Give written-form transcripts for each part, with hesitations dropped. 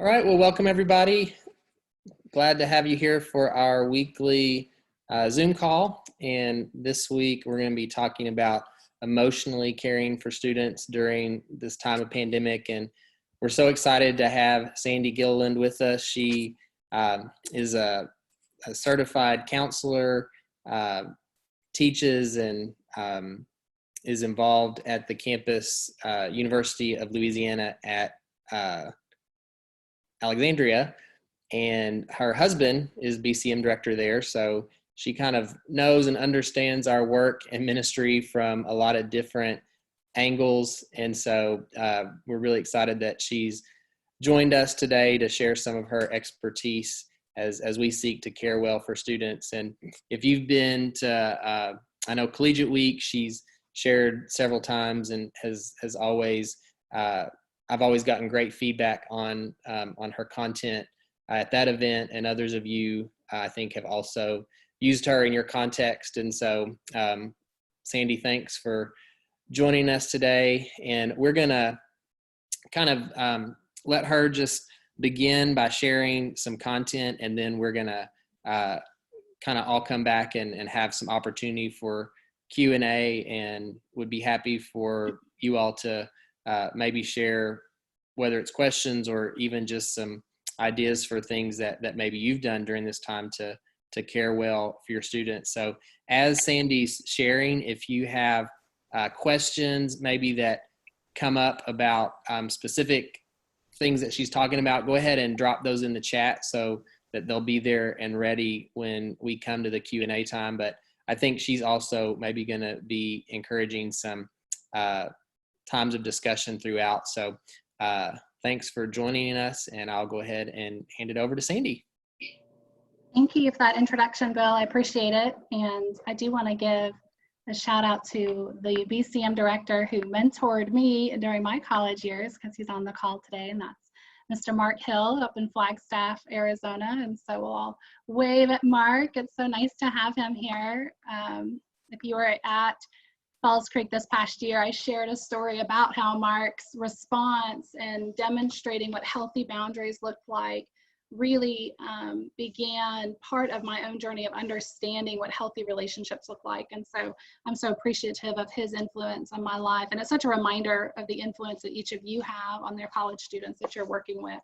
All right, well, welcome everybody. Glad to have you here for our weekly Zoom call. And this week we're going to be talking about emotionally caring for students during this time of pandemic. And we're so excited to have Sandy Gilliland with us. She is a certified counselor, teaches and is involved at the campus University of Louisiana at Alexandria, and her husband is BCM director there. So she kind of knows and understands our work and ministry from a lot of different angles. And so we're really excited that she's joined us today to share some of her expertise as we seek to care well for students. And if you've been to, I know Collegiate Week, she's shared several times and has always I've always gotten great feedback on her content at that event, and others of you, I think, have also used her in your context. And so, Sandy, thanks for joining us today. And we're going to kind of let her just begin by sharing some content, and then we're going to kind of all come back and have some opportunity for Q&A, and would be happy for you all to maybe share whether it's questions or even just some ideas for things that maybe you've done during this time to care well for your students. So as Sandy's sharing, if you have questions maybe that come up about specific things that she's talking about, go ahead and drop those in the chat so that they'll be there and ready when we come to the Q&A time. But I think she's also maybe going to be encouraging some times of discussion throughout. So thanks for joining us, and I'll go ahead and hand it over to Sandy. Thank you for that introduction, Bill. I appreciate it. And I do want to give a shout out to the BCM director who mentored me during my college years, because he's on the call today, and that's Mr. Mark Hill up in Flagstaff, Arizona. And so we'll all wave at Mark. It's so nice to have him here. If you were at Falls Creek this past year, I shared a story about how Mark's response and demonstrating what healthy boundaries look like really began part of my own journey of understanding what healthy relationships look like. And so I'm so appreciative of his influence on my life. And it's such a reminder of the influence that each of you have on their college students that you're working with.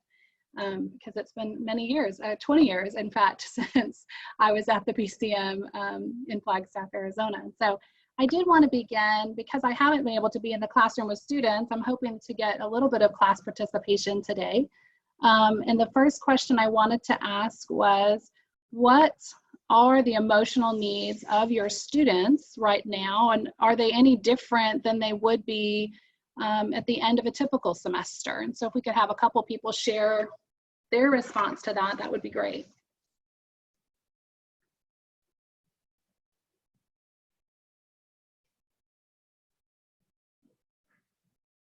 Because it's been many years, 20 years, in fact, since I was at the BCM in Flagstaff, Arizona. And so I did want to begin, because I haven't been able to be in the classroom with students, I'm hoping to get a little bit of class participation today. And the first question I wanted to ask was, what are the emotional needs of your students right now? And are they any different than they would be at the end of a typical semester? And so if we could have a couple people share their response to that, that would be great.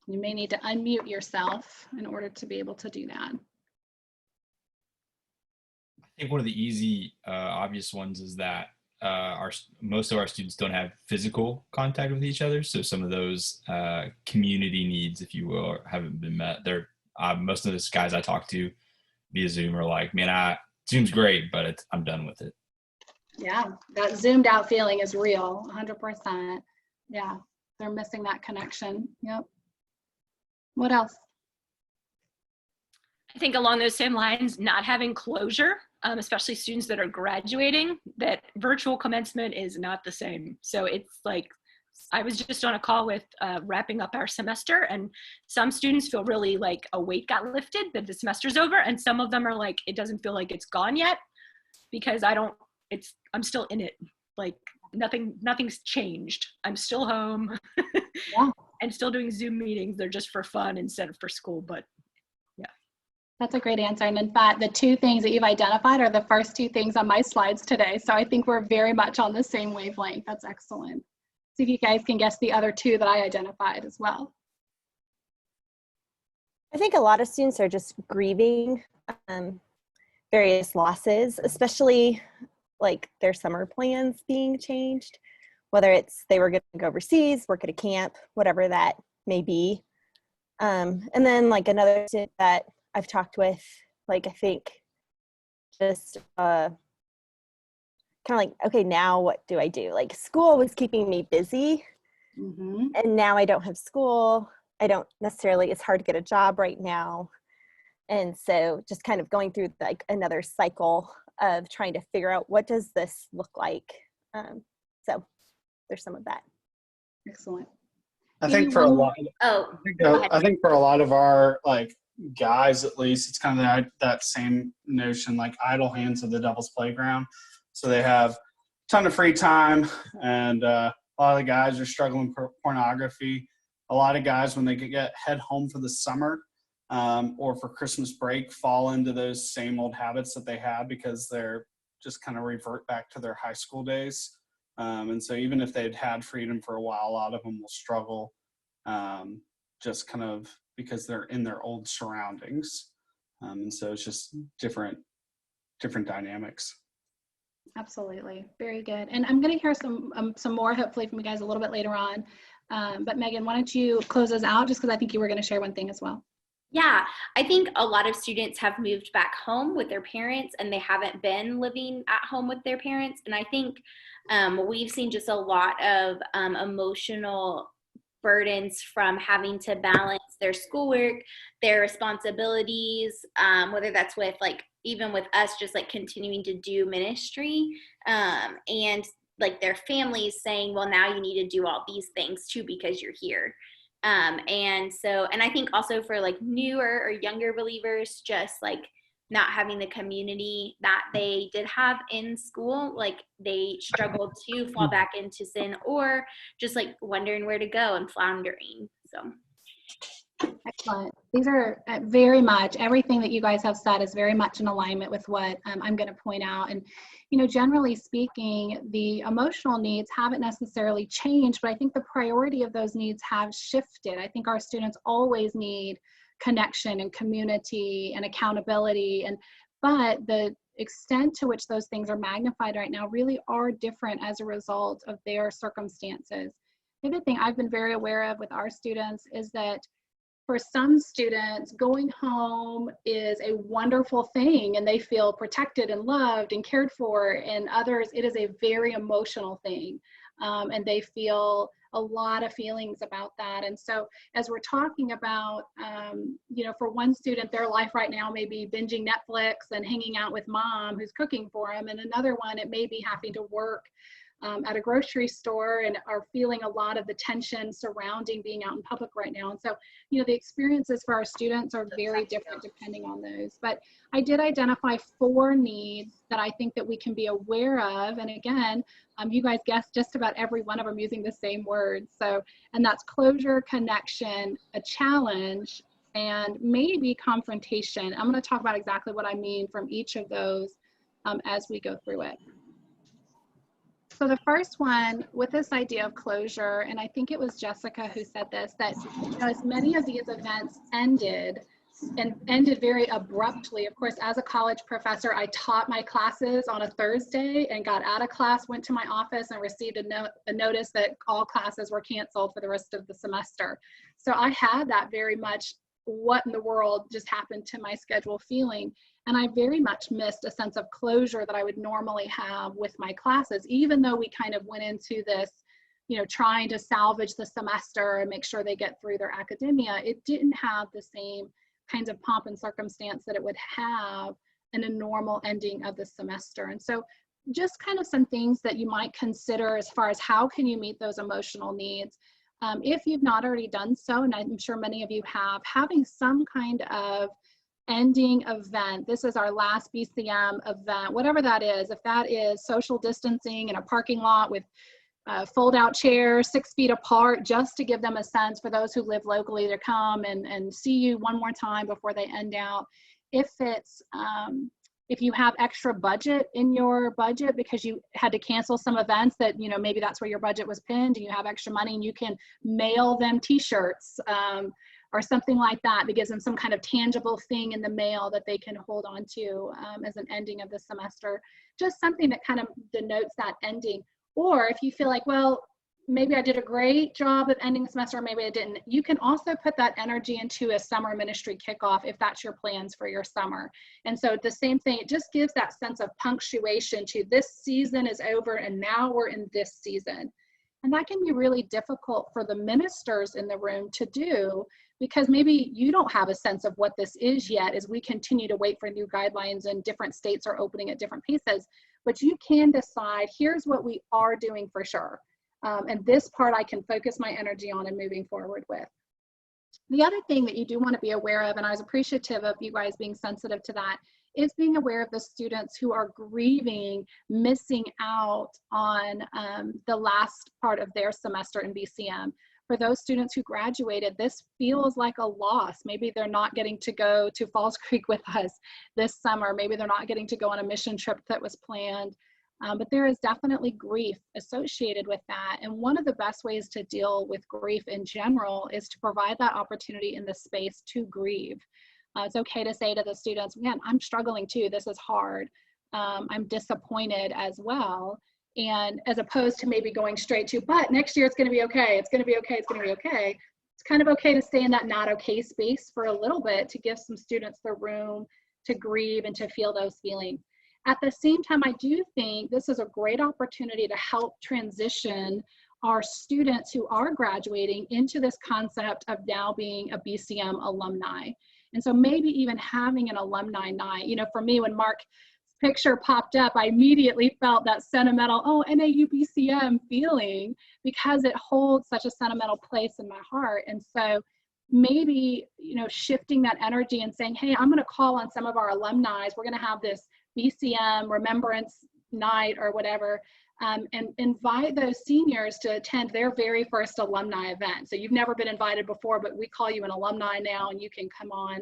You may need to unmute yourself in order to be able to do that. I think one of the easy, obvious ones is that most of our students don't have physical contact with each other. So some of those community needs, if you will, haven't been met. Most of those guys I talk to via Zoom are like, man, Zoom's great, but I'm done with it. Yeah, that zoomed out feeling is real, 100%. Yeah, they're missing that connection. Yep. What else? I think along those same lines, not having closure, especially students that are graduating, that virtual commencement is not the same. So it's like, I was just on a call with wrapping up our semester, and some students feel really like a weight got lifted, that the semester's over, and some of them are like, it doesn't feel like it's gone yet, because I'm still in it. Like nothing's changed. I'm still home. Yeah. And still doing Zoom meetings. They're just for fun instead of for school, but yeah. That's a great answer. And in fact, the two things that you've identified are the first two things on my slides today. So I think we're very much on the same wavelength. That's excellent. See if you guys can guess the other two that I identified as well. I think a lot of students are just grieving various losses, especially like their summer plans being changed, whether it's they were going to go overseas, work at a camp, whatever that may be. And then like another student that I've talked with, like, I think just kind of like, okay, now what do I do? Like, school was keeping me busy, Mm-hmm. and now I don't have school. I don't necessarily, it's hard to get a job right now. And so just kind of going through like another cycle of trying to figure out, what does this look like? So there's some of that. Excellent. I Maybe think for a one lot, Oh, go ahead. I think for a lot of our like guys, at least, it's kind of that same notion, like idle hands of the devil's playground. So they have a ton of free time, and a lot of the guys are struggling with pornography. A lot of guys, when they head home for the summer or for Christmas break, fall into those same old habits that they had because they're just kind of revert back to their high school days. And so even if they'd had freedom for a while, a lot of them will struggle just kind of because they're in their old surroundings. And so it's just different dynamics. Absolutely. Very good. And I'm going to hear some more, hopefully, from you guys a little bit later on. But Megan, why don't you close us out, just because I think you were going to share one thing as well. Yeah, I think a lot of students have moved back home with their parents, and they haven't been living at home with their parents. And I think we've seen just a lot of emotional burdens from having to balance their schoolwork, their responsibilities, whether that's with like, even with us just like continuing to do ministry, and like their families saying, well, now you need to do all these things too because you're here. And I think also for like newer or younger believers, just like not having the community that they did have in school, like they struggled to fall back into sin, or just like wondering where to go and floundering. So. Excellent. These are very much, everything that you guys have said is very much in alignment with what I'm going to point out. And, you know, generally speaking, the emotional needs haven't necessarily changed, but I think the priority of those needs have shifted. I think our students always need connection and community and accountability, but the extent to which those things are magnified right now really are different as a result of their circumstances. The other thing I've been very aware of with our students is that for some students, going home is a wonderful thing and they feel protected and loved and cared for, and others, it is a very emotional thing. And they feel a lot of feelings about that. And so as we're talking about, you know, for one student, their life right now may be binging Netflix and hanging out with mom who's cooking for them. And another one, it may be having to work at a grocery store and are feeling a lot of the tension surrounding being out in public right now. And so, you know, the experiences for our students are very different depending on those. But I did identify 4 needs that I think that we can be aware of. And again, you guys guessed just about every one of them using the same words. So, and that's closure, connection, a challenge, and maybe confrontation. I'm going to talk about exactly what I mean from each of those as we go through it. So the first one with this idea of closure, and I think it was Jessica who said this, that, you know, as many of these events ended very abruptly. Of course, as a college professor, I taught my classes on a Thursday and got out of class, went to my office and received a notice that all classes were canceled for the rest of the semester. So I had that very much, what in the world just happened to my schedule feeling. And I very much missed a sense of closure that I would normally have with my classes, even though we kind of went into this, you know, trying to salvage the semester and make sure they get through their academia. It didn't have the same kinds of pomp and circumstance that it would have in a normal ending of the semester. And so just kind of some things that you might consider as far as how can you meet those emotional needs. If you've not already done so, and I'm sure many of you have, having some kind of ending event. This is our last BCM event, whatever that is. If that is social distancing in a parking lot with fold-out chairs 6 feet apart, just to give them a sense for those who live locally to come and see you one more time before they end out. If it's if you have extra budget in your budget because you had to cancel some events that, you know, maybe that's where your budget was pinned and you have extra money and you can mail them t-shirts or something like that, that gives them some kind of tangible thing in the mail that they can hold on to as an ending of the semester. Just something that kind of denotes that ending. Or if you feel like, well, maybe I did a great job of ending the semester, or maybe I didn't. You can also put that energy into a summer ministry kickoff if that's your plans for your summer. And so the same thing, it just gives that sense of punctuation to this season is over and now we're in this season. And that can be really difficult for the ministers in the room to do, because maybe you don't have a sense of what this is yet as we continue to wait for new guidelines and different states are opening at different paces. But you can decide, here's what we are doing for sure. And this part I can focus my energy on and moving forward with. The other thing that you do want to be aware of, and I was appreciative of you guys being sensitive to that, is being aware of the students who are grieving, missing out on the last part of their semester in BCM. For those students who graduated, this feels like a loss. Maybe they're not getting to go to Falls Creek with us this summer. Maybe they're not getting to go on a mission trip that was planned. But there is definitely grief associated with that. And one of the best ways to deal with grief in general is to provide that opportunity in the space to grieve. It's okay to say to the students, man, I'm struggling too, this is hard. I'm disappointed as well. And as opposed to maybe going straight to, but next year it's gonna be okay, it's gonna be okay, it's gonna be okay. It's kind of okay to stay in that not okay space for a little bit to give some students the room to grieve and to feel those feelings. At the same time, I do think this is a great opportunity to help transition our students who are graduating into this concept of now being a BCM alumni. And so maybe even having an alumni night. You know, for me, when Mark's picture popped up, I immediately felt that sentimental, oh, NAU BCM feeling, because it holds such a sentimental place in my heart. And so maybe, you know, shifting that energy and saying, hey, I'm going to call on some of our alumni. We're going to have this BCM Remembrance Night or whatever, and invite those seniors to attend their very first alumni event. So you've never been invited before, but we call you an alumni now, and you can come on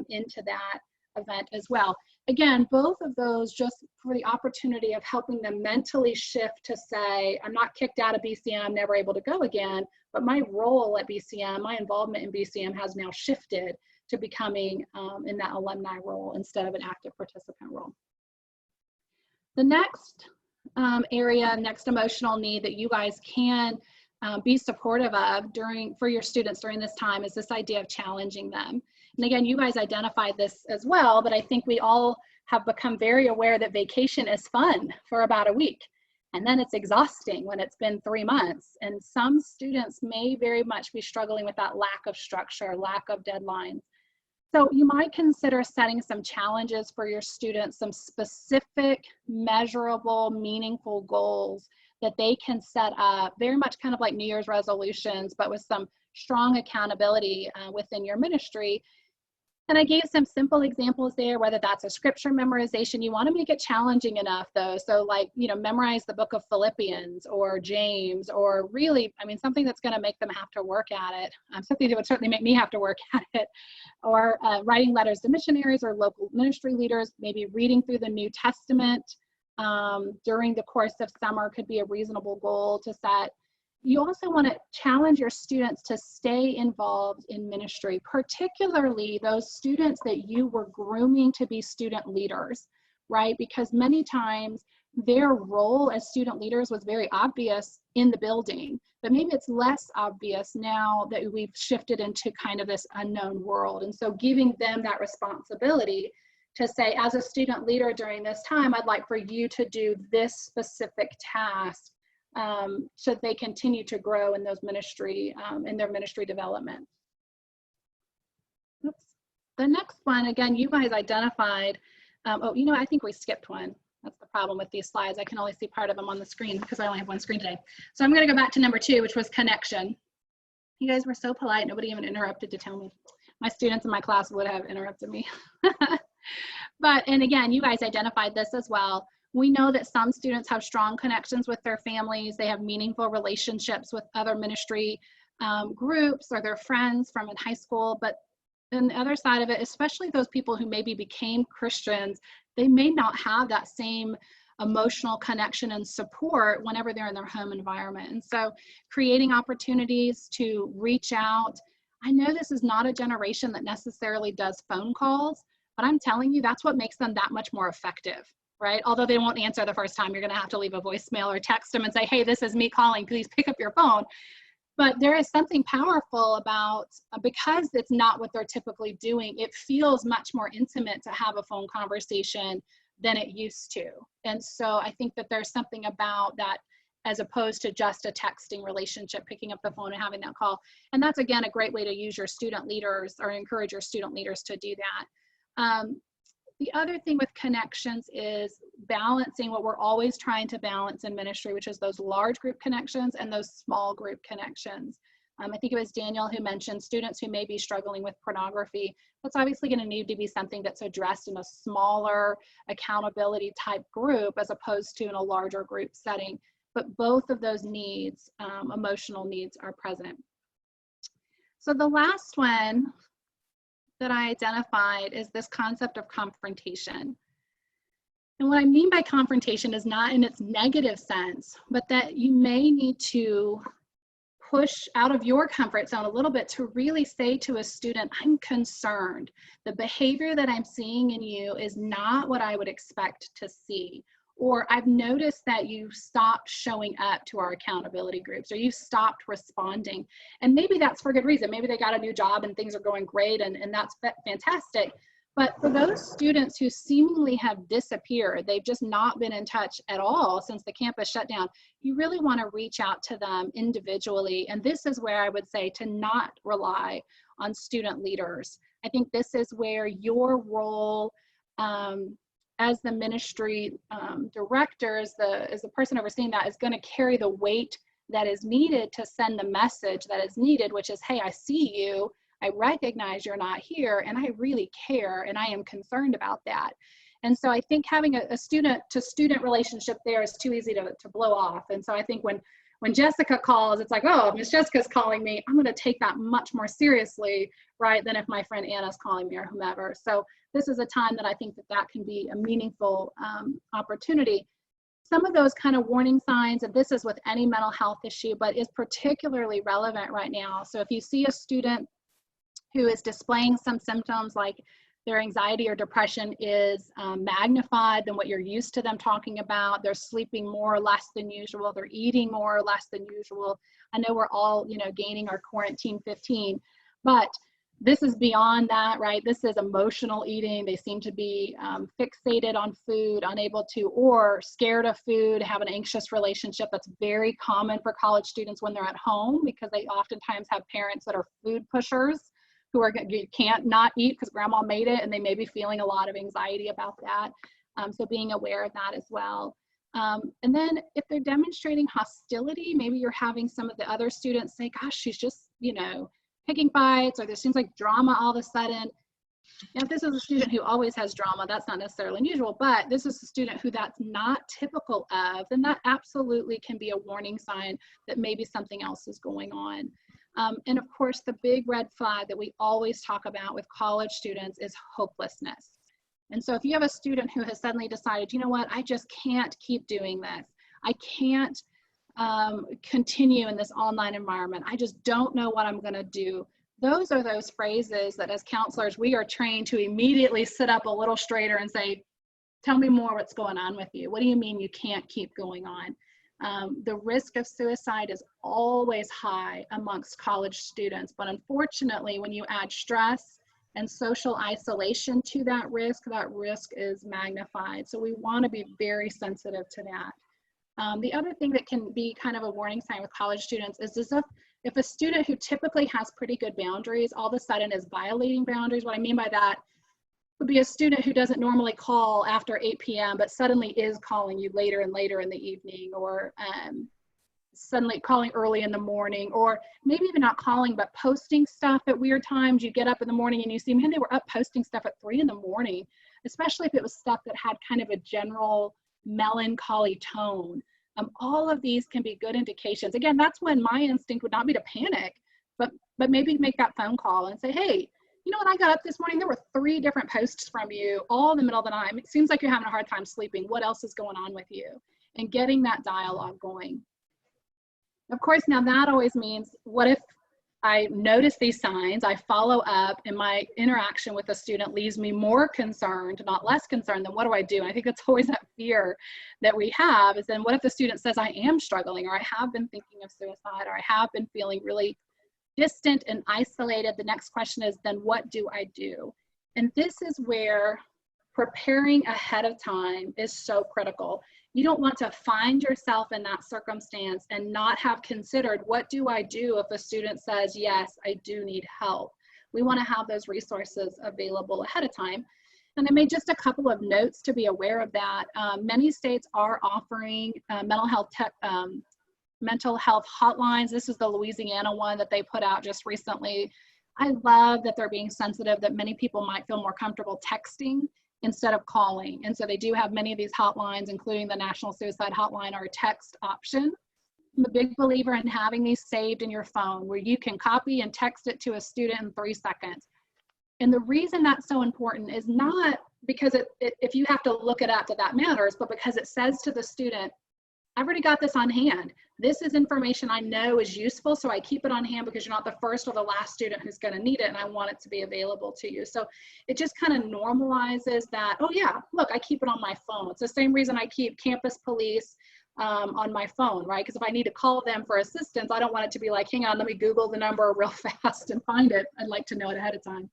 into that event as well. Again, both of those just for the opportunity of helping them mentally shift to say, I'm not kicked out of BCM, never able to go again, but my role at BCM, my involvement in BCM has now shifted to becoming in that alumni role instead of an active participant role. The next next emotional need that you guys can be supportive of for your students during this time is this idea of challenging them. And again, you guys identified this as well, but I think we all have become very aware that vacation is fun for about a week. And then it's exhausting when it's been 3 months. And some students may very much be struggling with that lack of structure, lack of deadlines. So you might consider setting some challenges for your students, some specific, measurable, meaningful goals that they can set up, very much kind of like New Year's resolutions, but with some strong accountability within your ministry. And I gave some simple examples there, whether that's a scripture memorization. You want to make it challenging enough though. So like, you know, memorize the book of Philippians or James, or really, I mean, something that's going to make them have to work at it. Something that would certainly make me have to work at it. Or writing letters to missionaries or local ministry leaders, maybe reading through the New Testament during the course of summer could be a reasonable goal to set. You also want to challenge your students to stay involved in ministry, particularly those students that you were grooming to be student leaders, right? Because many times their role as student leaders was very obvious in the building, but maybe it's less obvious now that we've shifted into kind of this unknown world. And so giving them that responsibility to say, as a student leader during this time, I'd like for you to do this specific task so they continue to grow in those ministry, in their ministry development. Oops. The next one, again, you guys identified, oh, you know, I think we skipped one. That's the problem with these slides. I can only see part of them on the screen because I only have one screen today. So I'm going to go back to number 2, which was connection. You guys were so polite. Nobody even interrupted to tell me. My students in my class would have interrupted me. And again, you guys identified this as well. We know that some students have strong connections with their families. They have meaningful relationships with other ministry groups or their friends from in high school. But on the other side of it, especially those people who maybe became Christians, they may not have that same emotional connection and support whenever they're in their home environment. And so creating opportunities to reach out. I know this is not a generation that necessarily does phone calls, but I'm telling you, that's what makes them that much more effective. right? Although they won't answer the first time, you're going to have to leave a voicemail or text them and say, hey, this is me calling, please pick up your phone. But there is something powerful about, because it's not what they're typically doing, it feels much more intimate to have a phone conversation than it used to. And so I think that there's something about that, as opposed to just a texting relationship, picking up the phone and having that call. And that's, again, a great way to use your student leaders or encourage your student leaders to do that. The other thing with connections is balancing what we're always trying to balance in ministry, which is those large group connections and those small group connections. I think it was Daniel who mentioned students who may be struggling with pornography. That's obviously going to need to be something that's addressed in a smaller accountability type group as opposed to in a larger group setting. But both of those needs, emotional needs, are present. So the last one that I identified is this concept of confrontation. And what I mean by confrontation is not in its negative sense, but that you may need to push out of your comfort zone a little bit to really say to a student, I'm concerned. The behavior that I'm seeing in you is not what I would expect to see. Or I've noticed that you stopped showing up to our accountability groups, or you stopped responding. And maybe that's for good reason. Maybe they got a new job and things are going great, and that's fantastic. But for those students who seemingly have disappeared, they've just not been in touch at all since the campus shut down, you really want to reach out to them individually. And this is where I would say to not rely on student leaders. I think this is where your role as the ministry director, as the person overseeing that, is going to carry the weight that is needed to send the message that is needed, which is, hey, I see you, I recognize you're not here, and I really care, and I am concerned about that. And so I think having a student-to-student relationship there is too easy to blow off. And so I think when Jessica calls, it's like, oh, Miss Jessica's calling me, I'm going to take that much more seriously, right, than if my friend Anna's calling me or whomever. So this is a time that I think that can be a meaningful opportunity. Some of those kind of warning signs, and this is with any mental health issue, but is particularly relevant right now. So if you see a student who is displaying some symptoms like their anxiety or depression is magnified than what you're used to them talking about, they're sleeping more or less than usual, they're eating more or less than usual. I know we're all, gaining our quarantine 15, but this is beyond that, right? This is emotional eating. They seem to be fixated on food, unable to, or scared of food, have an anxious relationship. That's very common for college students when they're at home, because they oftentimes have parents that are food pushers who are, you can't not eat because grandma made it, and they may be feeling a lot of anxiety about that. So being aware of that as well. And then if they're demonstrating hostility, maybe you're having some of the other students say, gosh, she's just, picking fights, or there seems like drama all of a sudden. Now, if this is a student who always has drama, that's not necessarily unusual, but this is a student who that's not typical of, then that absolutely can be a warning sign that maybe something else is going on. And of course, the big red flag that we always talk about with college students is hopelessness. And so if you have a student who has suddenly decided, you know what, I just can't keep doing this. I can't continue in this online environment. I just don't know what I'm going to do. Those are those phrases that as counselors, we are trained to immediately sit up a little straighter and say, tell me more, what's going on with you? What do you mean you can't keep going on? The risk of suicide is always high amongst college students, but unfortunately, when you add stress and social isolation to that risk is magnified. So we want to be very sensitive to that. The other thing that can be kind of a warning sign with college students is if a student who typically has pretty good boundaries all of a sudden is violating boundaries. What I mean by that would be a student who doesn't normally call after 8 p.m. but suddenly is calling you later and later in the evening, or suddenly calling early in the morning, or maybe even not calling but posting stuff at weird times. You get up in the morning and you see, man, they were up posting stuff at 3 in the morning, especially if it was stuff that had kind of a general melancholy tone. All of these can be good indications. Again, that's when my instinct would not be to panic, but maybe make that phone call and say, hey, you know, when I got up this morning, there were 3 different posts from you all in the middle of the night. It seems like you're having a hard time sleeping. What else is going on with you? And getting that dialogue going. Of course, now that always means, what if I notice these signs, I follow up, and my interaction with the student leaves me more concerned, not less concerned. Then what do I do? And I think that's always that fear that we have, is then what if the student says, I am struggling, or I have been thinking of suicide, or I have been feeling really distant and isolated. The next question is, then what do I do? And this is where preparing ahead of time is so critical. You don't want to find yourself in that circumstance and not have considered, what do I do if a student says, yes, I do need help? We want to have those resources available ahead of time. And I made just a couple of notes to be aware of that. Many states are offering mental health hotlines. This is the Louisiana one that they put out just recently. I love that they're being sensitive, that many people might feel more comfortable texting instead of calling. And so they do have many of these hotlines, including the National Suicide Hotline, or a text option. I'm a big believer in having these saved in your phone, where you can copy and text it to a student in 3 seconds. And the reason that's so important is not because if you have to look it up that matters, but because it says to the student, I've already got this on hand. This is information I know is useful, so I keep it on hand because you're not the first or the last student who's going to need it, and I want it to be available to you. So it just kind of normalizes that, oh yeah, look, I keep it on my phone. It's the same reason I keep campus police on my phone, right? Because if I need to call them for assistance, I don't want it to be like, hang on, let me Google the number real fast and find it. I'd like to know it ahead of time.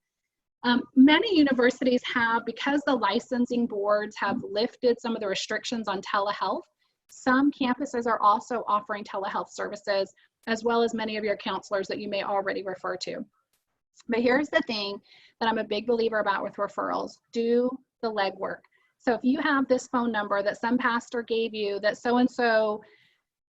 Many universities have, because the licensing boards have lifted some of the restrictions on telehealth, some campuses are also offering telehealth services, as well as many of your counselors that you may already refer to. But here's the thing that I'm a big believer about with referrals: do the legwork. So if you have this phone number that some pastor gave you, that so-and-so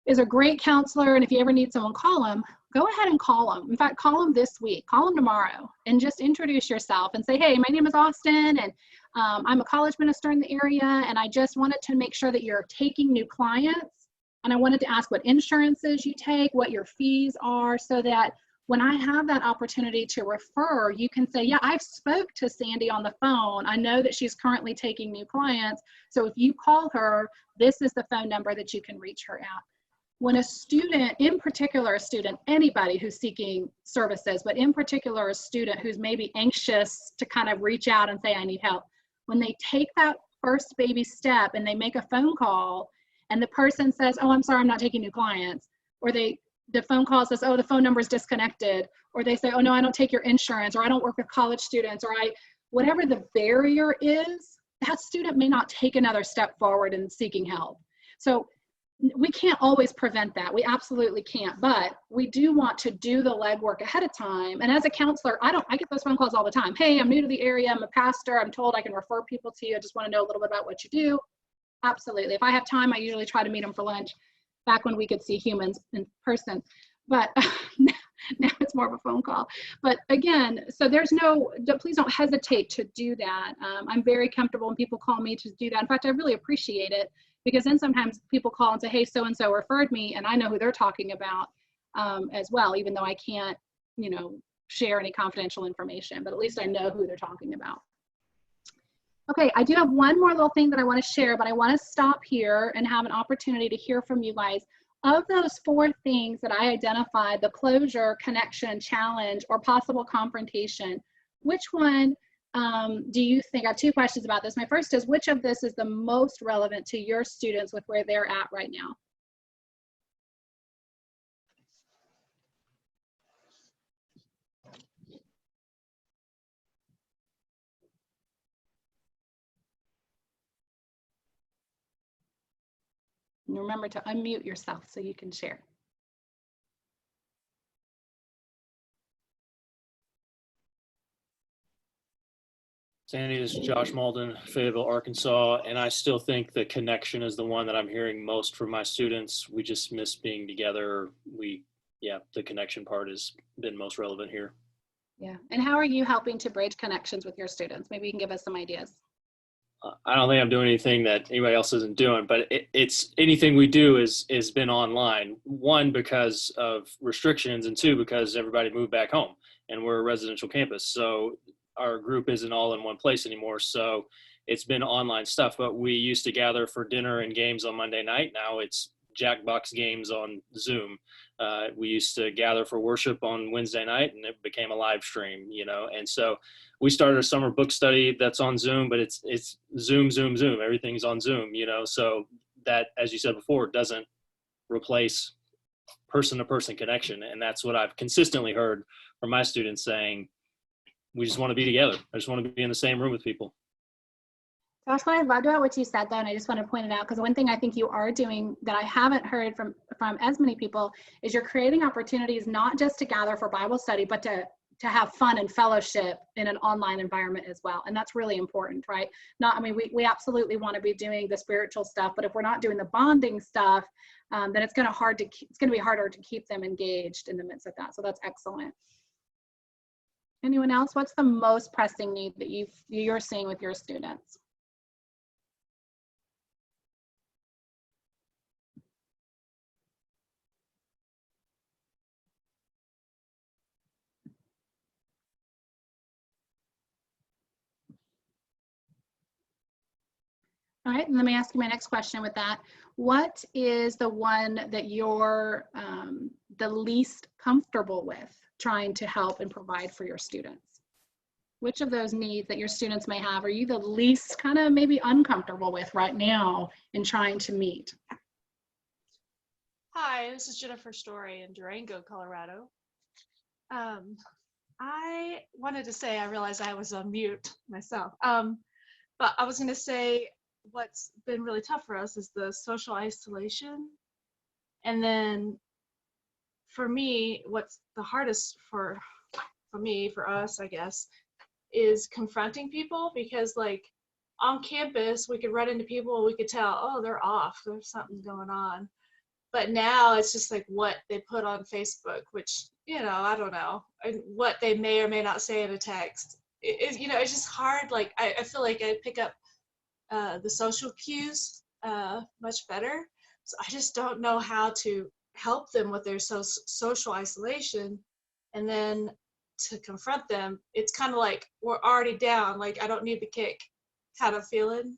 is a great counselor, and if you ever need someone, call them, go ahead and call them. In fact, call them this week, call them tomorrow, and just introduce yourself and say, hey, my name is Austin, and I'm a college minister in the area, and I just wanted to make sure that you're taking new clients, and I wanted to ask what insurances you take, what your fees are, so that when I have that opportunity to refer, you can say, yeah, I've spoke to Sandy on the phone. I know that she's currently taking new clients, so if you call her, this is the phone number that you can reach her at. When a student, in particular a student, anybody who's seeking services, but in particular a student who's maybe anxious to kind of reach out and say, I need help, when they take that first baby step and they make a phone call and the person says, oh, I'm sorry, I'm not taking new clients, or the phone call says, oh, the phone number is disconnected, or they say, oh no, I don't take your insurance, or I don't work with college students, or whatever the barrier is, that student may not take another step forward in seeking help. So we can't always prevent that. We absolutely can't, but we do want to do the legwork ahead of time. And as a counselor, I get those phone calls all the time. Hey, I'm new to the area. I'm a pastor. I'm told I can refer people to you. I just want to know a little bit about what you do. Absolutely. If I have time, I usually try to meet them for lunch, back when we could see humans in person. But now it's more of a phone call. But again, so please don't hesitate to do that. I'm very comfortable when people call me to do that. In fact, I really appreciate it, because then sometimes people call and say, hey, so-and-so referred me, and I know who they're talking about as well, even though I can't, share any confidential information, but at least I know who they're talking about. Okay, I do have one more little thing that I want to share, but I want to stop here and have an opportunity to hear from you guys. Of those 4 things that I identified, the closure, connection, challenge, or possible confrontation, which one do you think? I have 2 questions about this. My first is, which of this is the most relevant to your students with where they're at right now? And remember to unmute yourself so you can share. Sandy, this is Josh Malden, Fayetteville, Arkansas, and I still think the connection is the one that I'm hearing most from my students. We just miss being together. The connection part has been most relevant here. Yeah, and how are you helping to bridge connections with your students? Maybe you can give us some ideas. I don't think I'm doing anything that anybody else isn't doing, but it's anything we do is been online. 1, because of restrictions, and 2, because everybody moved back home and we're a residential campus. So our group isn't all in one place anymore. So it's been online stuff, but we used to gather for dinner and games on Monday night. Now it's Jackbox games on Zoom. We used to gather for worship on Wednesday night, and it became a live stream, you know. And so we started a summer book study that's on Zoom, but it's Zoom. Everything's on Zoom, you know. So that, as you said before, doesn't replace person-to-person connection. And that's what I've consistently heard from my students, saying, we just want to be together. I just want to be in the same room with people. Josh, what I loved about what you said, though, and I just want to point it out, because one thing I think you are doing that I haven't heard from as many people is you're creating opportunities not just to gather for Bible study, but to have fun and fellowship in an online environment as well. And that's really important, right? We absolutely want to be doing the spiritual stuff, but if we're not doing the bonding stuff, then it's going to be harder to keep them engaged in the midst of that. So that's excellent. Anyone else? What's the most pressing need that you're seeing with your students? All right, and let me ask you my next question with that. What is the one that you're the least comfortable with trying to help and provide for your students? Which of those needs that your students may have are you the least kind of maybe uncomfortable with right now in trying to meet? Hi, this is Jennifer Story in Durango, Colorado. I wanted to say, I realized I was on mute myself, but I was going to say what's been really tough for us is the social isolation. And then for me, what's the hardest for us, I guess, is confronting people, because like on campus, we could run into people and we could tell, oh, they're off, there's something going on. But now it's just like what they put on Facebook, which, you know, I don't know, and what they may or may not say in a text. You know, it's just hard. Like, I feel like I pick up the social cues much better. So I just don't know how to help them with their social isolation. And then to confront them, it's kind of like we're already down, like I don't need the kick kind of feeling.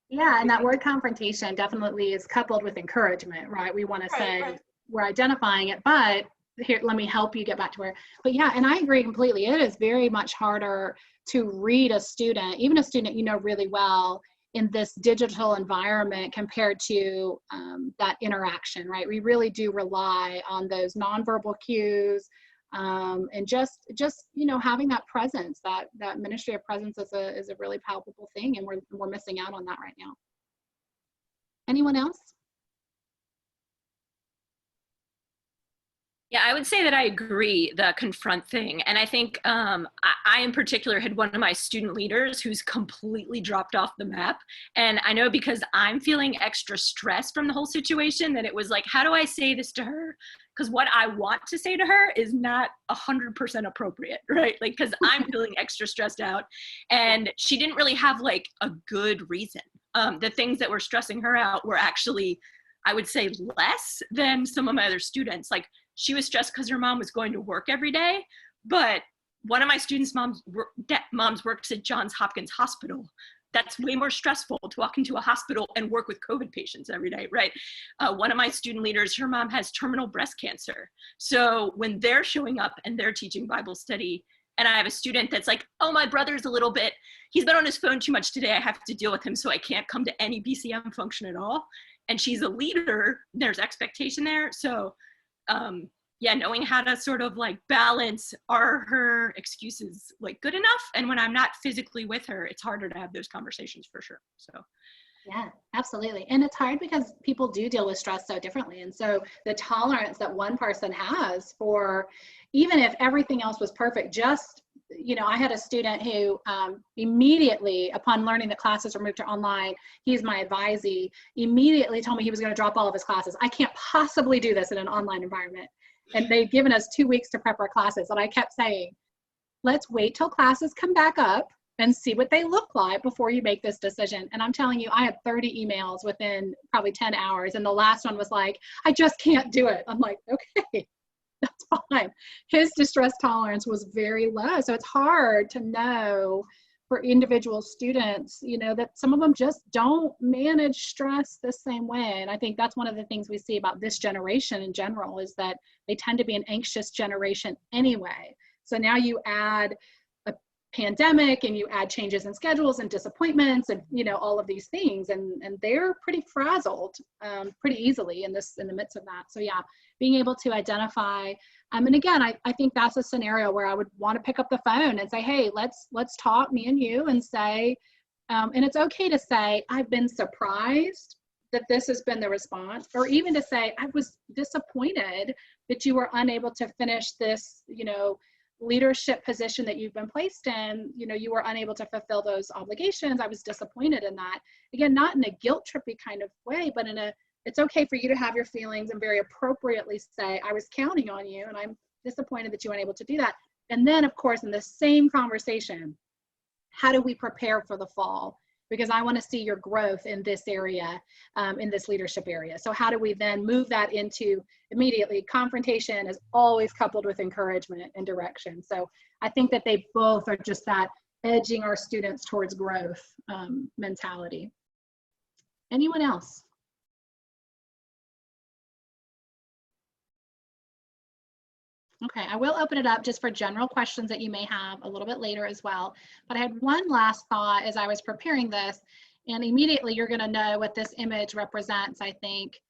Yeah, and that word confrontation definitely is coupled with encouragement, right? We want to say we're identifying it, but here, let me help you get back to where. But yeah, and I agree completely. It is very much harder to read a student, even a student you know really well, in this digital environment compared to that interaction, right? We really do rely on those nonverbal cues, and just you know, having that presence, that ministry of presence is a really palpable thing, and we're missing out on that right now. Anyone else? Yeah, I would say that I agree, the confront thing. And I think I in particular had one of my student leaders who's completely dropped off the map. And I know because I'm feeling extra stressed from the whole situation that it was like, how do I say this to her? Because what I want to say to her is not 100% appropriate, right? Like, because I'm feeling extra stressed out. And she didn't really have like a good reason. The things that were stressing her out were actually, I would say, less than some of my other students. Like, she was stressed because her mom was going to work every day, but one of my students' moms works at Johns Hopkins Hospital. That's way more stressful to walk into a hospital and work with COVID patients every day, right? One of my student leaders, her mom has terminal breast cancer. So when they're showing up and they're teaching Bible study, and I have a student that's like, oh, my brother's a little bit, he's been on his phone too much today, I have to deal with him, so I can't come to any BCM function at all. And she's a leader, there's expectation there. So yeah, knowing how to sort of like balance, are her excuses like good enough? And when I'm not physically with her, it's harder to have those conversations for sure. So yeah, absolutely. And it's hard because people do deal with stress so differently. And so the tolerance that one person has for, even if everything else was perfect, just, you know, I had a student who immediately upon learning that classes were moved to online, he's my advisee, immediately told me he was going to drop all of his classes. I can't possibly do this in an online environment. And they've given us 2 weeks to prep our classes. And I kept saying, let's wait till classes come back up and see what they look like before you make this decision. And I'm telling you, I had 30 emails within probably 10 hours. And the last one was like, I just can't do it. I'm like, okay, that's fine. His distress tolerance was very low. So it's hard to know for individual students, you know, that some of them just don't manage stress the same way. And I think that's one of the things we see about this generation in general, is that they tend to be an anxious generation anyway. So now you add a pandemic and you add changes in schedules and disappointments and, you know, all of these things, and they're pretty frazzled pretty easily in the midst of that. So yeah, being able to identify, and again, I think that's a scenario where I would want to pick up the phone and say, hey, let's talk, me and you, and say, and it's okay to say, I've been surprised that this has been the response, or even to say, I was disappointed that you were unable to finish this, you know, leadership position that you've been placed in. You know, you were unable to fulfill those obligations. I was disappointed in that. Again, not in a guilt trippy kind of way, but in a, it's okay for you to have your feelings and very appropriately say, I was counting on you and I'm disappointed that you weren't able to do that. And then of course, in the same conversation, how do we prepare for the fall? Because I want to see your growth in this area, in this leadership area. So how do we then move that into immediately? Confrontation is always coupled with encouragement and direction. So I think that they both are just that edging our students towards growth mentality. Anyone else? Okay, I will open it up just for general questions that you may have a little bit later as well. But I had one last thought as I was preparing this, and immediately you're going to know what this image represents, I think.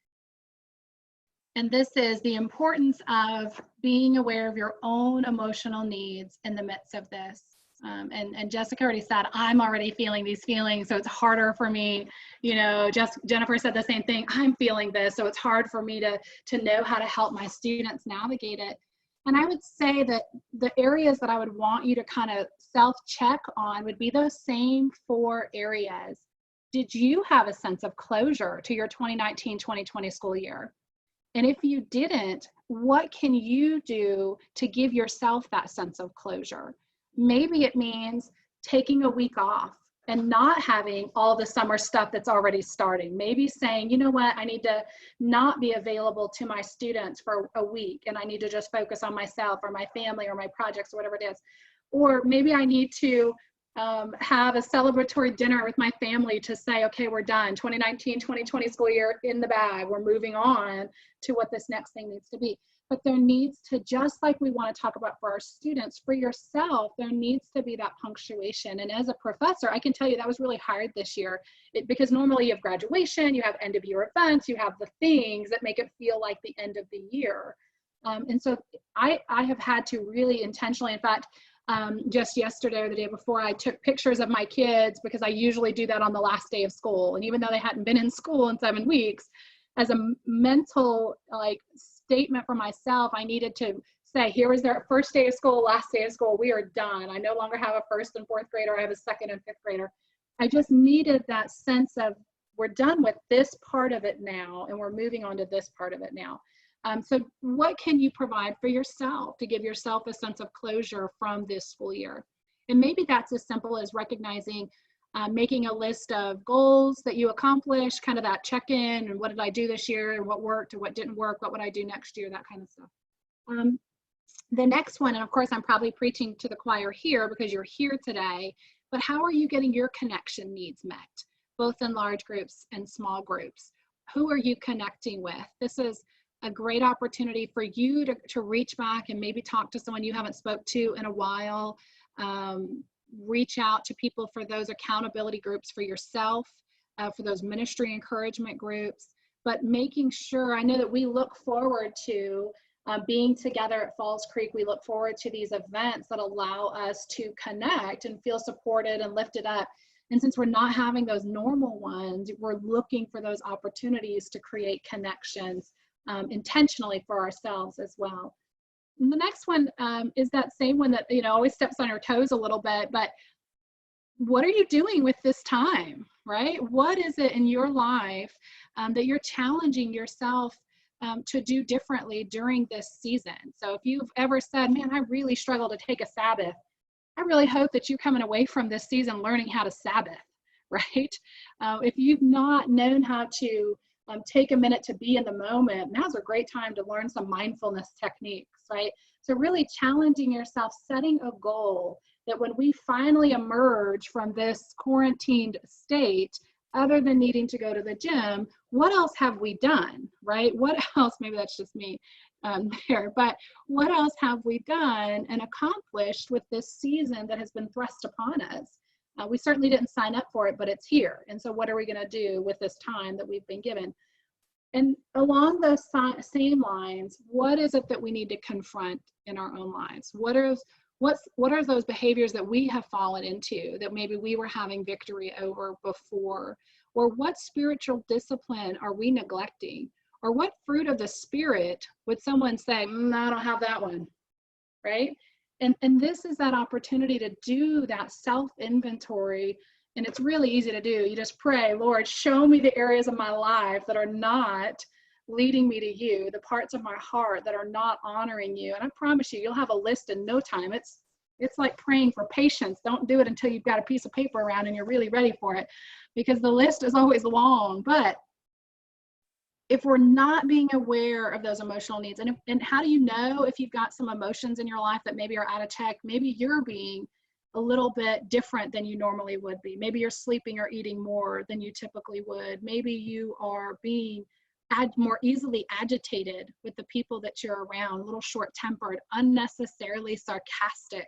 And this is the importance of being aware of your own emotional needs in the midst of this. And Jessica already said, I'm already feeling these feelings, so it's harder for me. You know, Jennifer said the same thing. I'm feeling this, so it's hard for me to know how to help my students navigate it. And I would say that the areas that I would want you to kind of self-check on would be those same 4 areas. Did you have a sense of closure to your 2019-2020 school year? And if you didn't, what can you do to give yourself that sense of closure? Maybe it means taking a week off and not having all the summer stuff that's already starting. Maybe saying, you know what, I need to not be available to my students for a week, and I need to just focus on myself or my family or my projects or whatever it is. Or maybe I need to have a celebratory dinner with my family to say, okay, we're done. 2019-2020 school year in the bag. We're moving on to what this next thing needs to be. But there needs to, just like we want to talk about for our students, for yourself, there needs to be that punctuation. And as a professor, I can tell you that was really hard this year, because normally you have graduation, you have end of year events, you have the things that make it feel like the end of the year. And so I have had to really intentionally, in fact, just yesterday or the day before, I took pictures of my kids, because I usually do that on the last day of school. And even though they hadn't been in school in 7 weeks, as a mental statement for myself, I needed to say, here was their first day of school, last day of school, we are done. I no longer have a 1st and 4th grader, I have a 2nd and 5th grader. I just needed that sense of, we're done with this part of it now, and we're moving on to this part of it now. So what can you provide for yourself to give yourself a sense of closure from this school year? And maybe that's as simple as recognizing, making a list of goals that you accomplished, kind of that check-in, and what did I do this year, and what worked and what didn't work, what would I do next year, that kind of stuff. The next one, and of course I'm probably preaching to the choir here because you're here today, but how are you getting your connection needs met, both in large groups and small groups? Who are you connecting with? This is a great opportunity for you to reach back and maybe talk to someone you haven't spoke to in a while. Reach out to people for those accountability groups for yourself, for those ministry encouragement groups, but making sure, I know that we look forward to being together at Falls Creek. We look forward to these events that allow us to connect and feel supported and lifted up. And since we're not having those normal ones, we're looking for those opportunities to create connections intentionally for ourselves as well. And the next one is that same one that, always steps on your toes a little bit, but what are you doing with this time, right? What is it in your life that you're challenging yourself to do differently during this season? So if you've ever said, man, I really struggle to take a Sabbath, I really hope that you're coming away from this season learning how to Sabbath, right? If you've not known how to take a minute to be in the moment, now's a great time to learn some mindfulness techniques, right? So really challenging yourself, setting a goal that when we finally emerge from this quarantined state, other than needing to go to the gym, what else have we done, right? What else, maybe that's just me there, but what else have we done and accomplished with this season that has been thrust upon us? We certainly didn't sign up for it, but it's here. And so what are we going to do with this time that we've been given? And along those same lines, what is it that we need to confront in our own lives? What are those behaviors that we have fallen into that maybe we were having victory over before? Or what spiritual discipline are we neglecting? Or what fruit of the Spirit would someone say, I don't have that one, right? And this is that opportunity to do that self-inventory. And it's really easy to do. You just pray, Lord, show me the areas of my life that are not leading me to you, the parts of my heart that are not honoring you. And I promise you, you'll have a list in no time. It's like praying for patience. Don't do it until you've got a piece of paper around and you're really ready for it, because the list is always long. But if we're not being aware of those emotional needs, and how do you know if you've got some emotions in your life that maybe are out of check? Maybe you're being a little bit different than you normally would be. Maybe you're sleeping or eating more than you typically would. Maybe you are being more easily agitated with the people that you're around, a little short-tempered, unnecessarily sarcastic.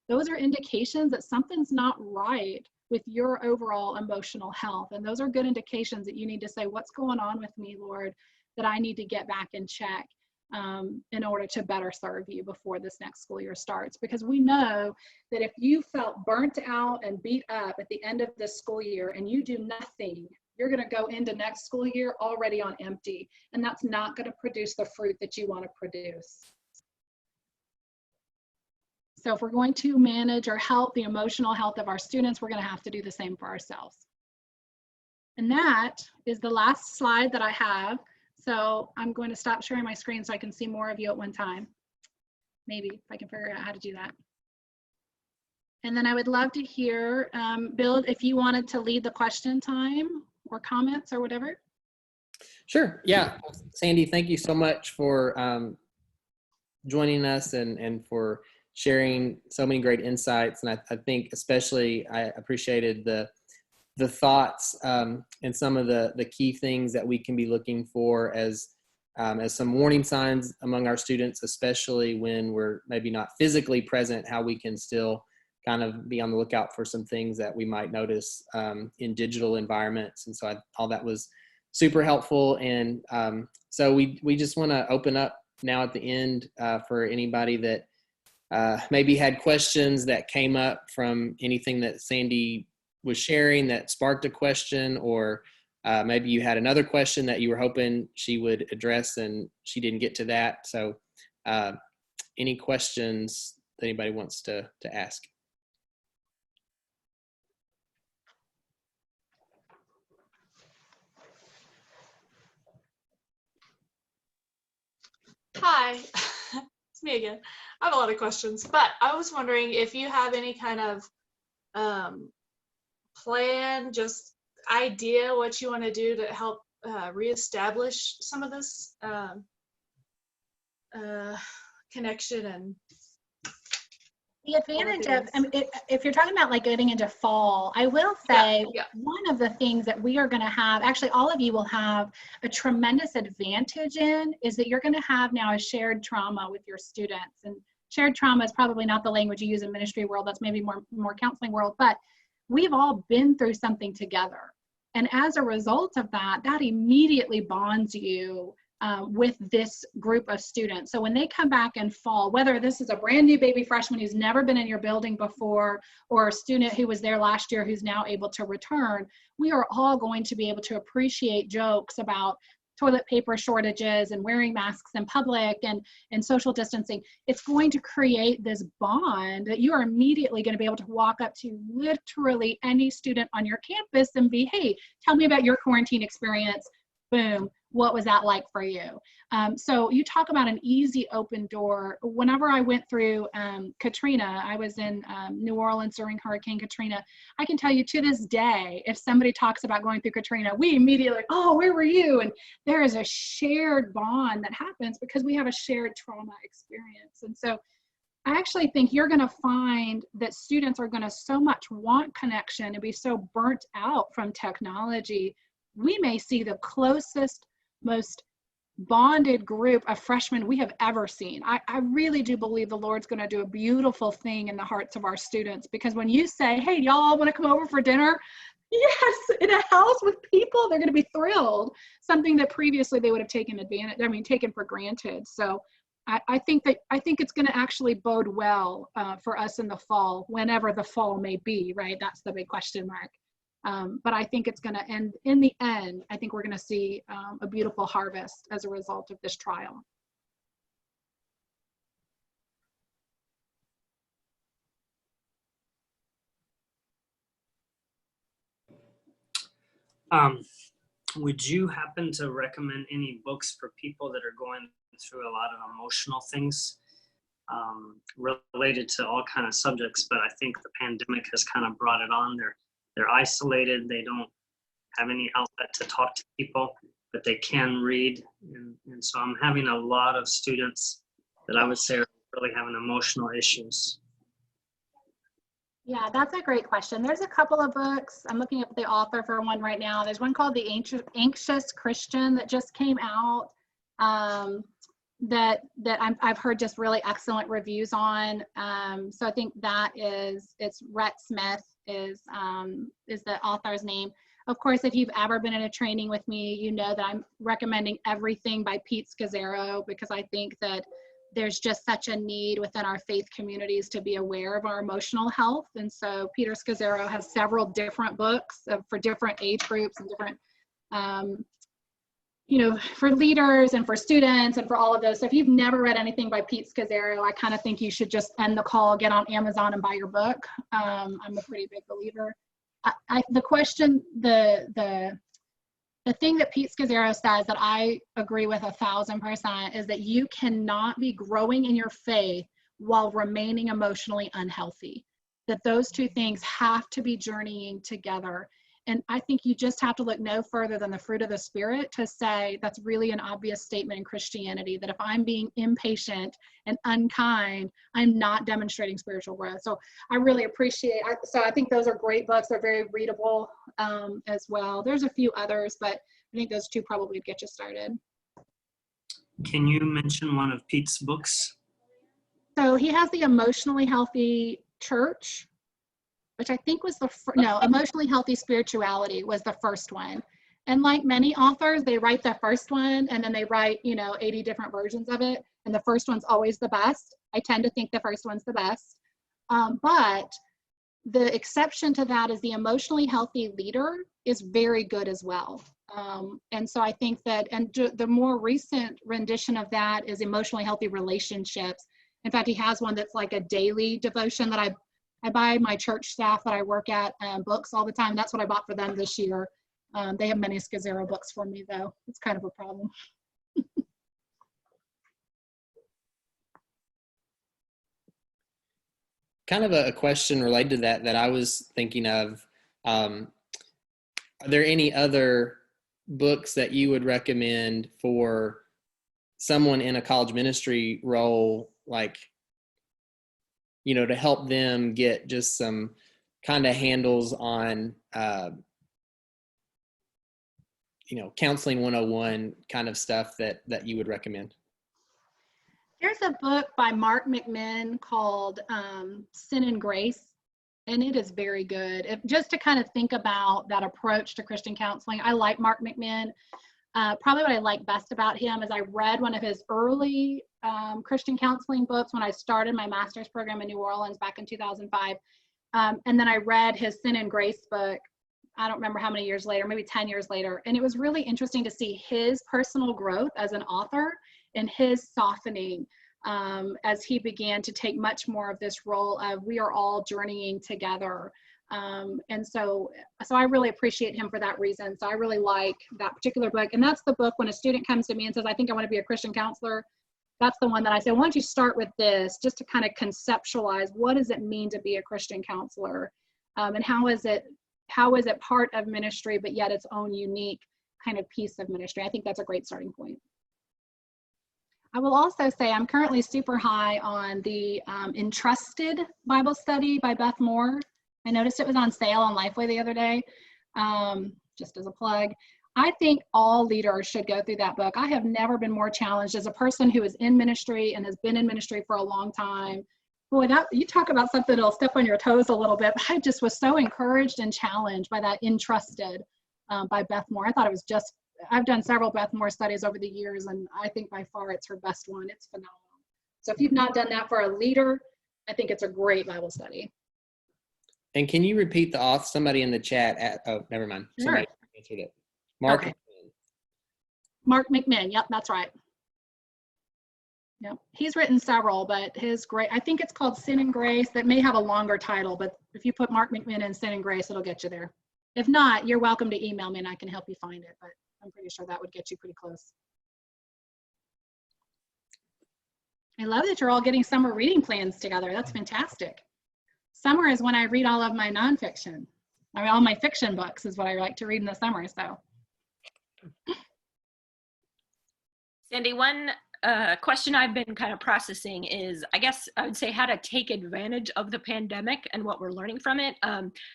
Those are indications that something's not right with your overall emotional health. And those are good indications that you need to say, what's going on with me, Lord, that I need to get back in check in order to better serve you before this next school year starts. Because we know that if you felt burnt out and beat up at the end of this school year and you do nothing, you're going to go into next school year already on empty. And that's not going to produce the fruit that you want to produce. So if we're going to manage or help the emotional health of our students, we're going to have to do the same for ourselves. And that is the last slide that I have. So I'm going to stop sharing my screen so I can see more of you at one time. Maybe if I can figure out how to do that. And then I would love to hear, Bill, if you wanted to lead the question time or comments or whatever. Sure. Yeah. Sandy, thank you so much for joining us and for sharing so many great insights. And I think especially I appreciated the thoughts and some of the key things that we can be looking for as some warning signs among our students, especially when we're maybe not physically present, how we can still kind of be on the lookout for some things that we might notice in digital environments. And so all that was super helpful. And so we just want to open up now at the end for anybody that maybe had questions that came up from anything that Sandy was sharing that sparked a question, or maybe you had another question that you were hoping she would address and she didn't get to that. So any questions that anybody wants to ask? Hi, it's me again. I have a lot of questions, but I was wondering if you have any kind of plan, just idea what you want to do to help reestablish some of this connection and The advantage of, I mean, if you're talking about like getting into fall, I will say one of the things that we are going to have, actually all of you will have a tremendous advantage in, is that you're going to have now a shared trauma with your students. And shared trauma is probably not the language you use in ministry world. That's maybe more counseling world, but we've all been through something together. And as a result of that, that immediately bonds you with this group of students. So when they come back in fall, whether this is a brand new baby freshman who's never been in your building before, or a student who was there last year who's now able to return, we are all going to be able to appreciate jokes about toilet paper shortages and wearing masks in public and social distancing. It's going to create this bond that you are immediately going to be able to walk up to literally any student on your campus and be, hey, tell me about your quarantine experience. Boom. What was that like for you? So you talk about an easy open door. Whenever I went through Katrina, I was in New Orleans during Hurricane Katrina. I can tell you to this day, if somebody talks about going through Katrina, we immediately, oh, where were you? And there is a shared bond that happens because we have a shared trauma experience. And so I actually think you're going to find that students are going to so much want connection and be so burnt out from technology. We may see the closest, most bonded group of freshmen we have ever seen. I really do believe the Lord's going to do a beautiful thing in the hearts of our students, because when you say, hey, y'all want to come over for dinner? Yes, in a house with people, they're going to be thrilled. Something that previously they would have taken for granted. So I think it's going to actually bode well for us in the fall, whenever the fall may be, right? That's the big question mark. But I think it's going to end, in the end, I think we're going to see a beautiful harvest as a result of this trial. Would you happen to recommend any books for people that are going through a lot of emotional things related to all kind of subjects? But I think the pandemic has kind of brought it on. They're isolated. They don't have any outlet to talk to people, but they can read. And so I'm having a lot of students that I would say are really having emotional issues. Yeah, that's a great question. There's a couple of books. I'm looking at the author for one right now. There's one called The Anxious Christian that just came out that I've heard just really excellent reviews on. So I think it's Rhett Smith is the author's name. Of course, if you've ever been in a training with me, you know that I'm recommending everything by Pete Scazzero, because I think that there's just such a need within our faith communities to be aware of our emotional health. And so Peter Scazzero has several different books for different age groups and different, for leaders and for students and for all of those. So if you've never read anything by Pete Scazzero, I kind of think you should just end the call, get on Amazon and buy your book. I'm a pretty big believer. The thing that Pete Scazzero says that I agree with 1,000% is that you cannot be growing in your faith while remaining emotionally unhealthy. That those two things have to be journeying together. And I think you just have to look no further than the fruit of the Spirit to say that's really an obvious statement in Christianity, that if I'm being impatient and unkind, I'm not demonstrating spiritual growth. So I really appreciate it. So I think those are great books. They're very readable as well. There's a few others, but I think those two probably get you started. Can you mention one of Pete's books? So he has The Emotionally Healthy Church, which I think was Emotionally Healthy Spirituality was the first one. And like many authors, they write the first one and then they write, 80 different versions of it. And the first one's always the best. I tend to think the first one's the best. But the exception to that is The Emotionally Healthy Leader is very good as well. And so I think that, and the more recent rendition of that is Emotionally Healthy Relationships. In fact, he has one that's like a daily devotion that I buy my church staff that I work at books all the time. That's what I bought for them this year. They have many Scazzero books for me, though. It's kind of a problem. Kind of a question related to that I was thinking of. Are there any other books that you would recommend for someone in a college ministry role, like, to help them get just some kind of handles on, counseling 101 kind of stuff that you would recommend? There's a book by Mark McMinn called Sin and Grace, and it is very good. Just to kind of think about that approach to Christian counseling. I like Mark McMinn. Probably what I like best about him is I read one of his early Christian counseling books when I started my master's program in New Orleans back in 2005. And then I read his Sin and Grace book, I don't remember how many years later, maybe 10 years later. And it was really interesting to see his personal growth as an author and his softening as he began to take much more of this role of we are all journeying together. And so I really appreciate him for that reason. So I really like that particular book. And that's the book when a student comes to me and says, I think I want to be a Christian counselor. That's the one that I say, why don't you start with this just to kind of conceptualize what does it mean to be a Christian counselor? And how is it part of ministry, but yet its own unique kind of piece of ministry? I think that's a great starting point. I will also say I'm currently super high on the Entrusted Bible Study by Beth Moore. I noticed it was on sale on Lifeway the other day, just as a plug. I think all leaders should go through that book. I have never been more challenged as a person who is in ministry and has been in ministry for a long time. Boy, that, you talk about something that'll step on your toes a little bit. I just was so encouraged and challenged by that Entrusted by Beth Moore. I thought it was just, I've done several Beth Moore studies over the years, and I think by far it's her best one. It's phenomenal. So if you've not done that for a leader, I think it's a great Bible study. And can you repeat the author? Somebody in the chat. Oh, never mind. Sure. Somebody answered it. Mark. Okay. Mark McMinn. Yep, that's right. Yep. He's written several, but his great, I think it's called Sin and Grace. That may have a longer title, but if you put Mark McMinn in Sin and Grace, it'll get you there. If not, you're welcome to email me and I can help you find it, but I'm pretty sure that would get you pretty close. I love that you're all getting summer reading plans together. That's fantastic. Summer is when I read all of my nonfiction. I mean, all my fiction books is what I like to read in the summer, so. Sandy, one question I've been kind of processing is, I guess I would say, how to take advantage of the pandemic and what we're learning from it.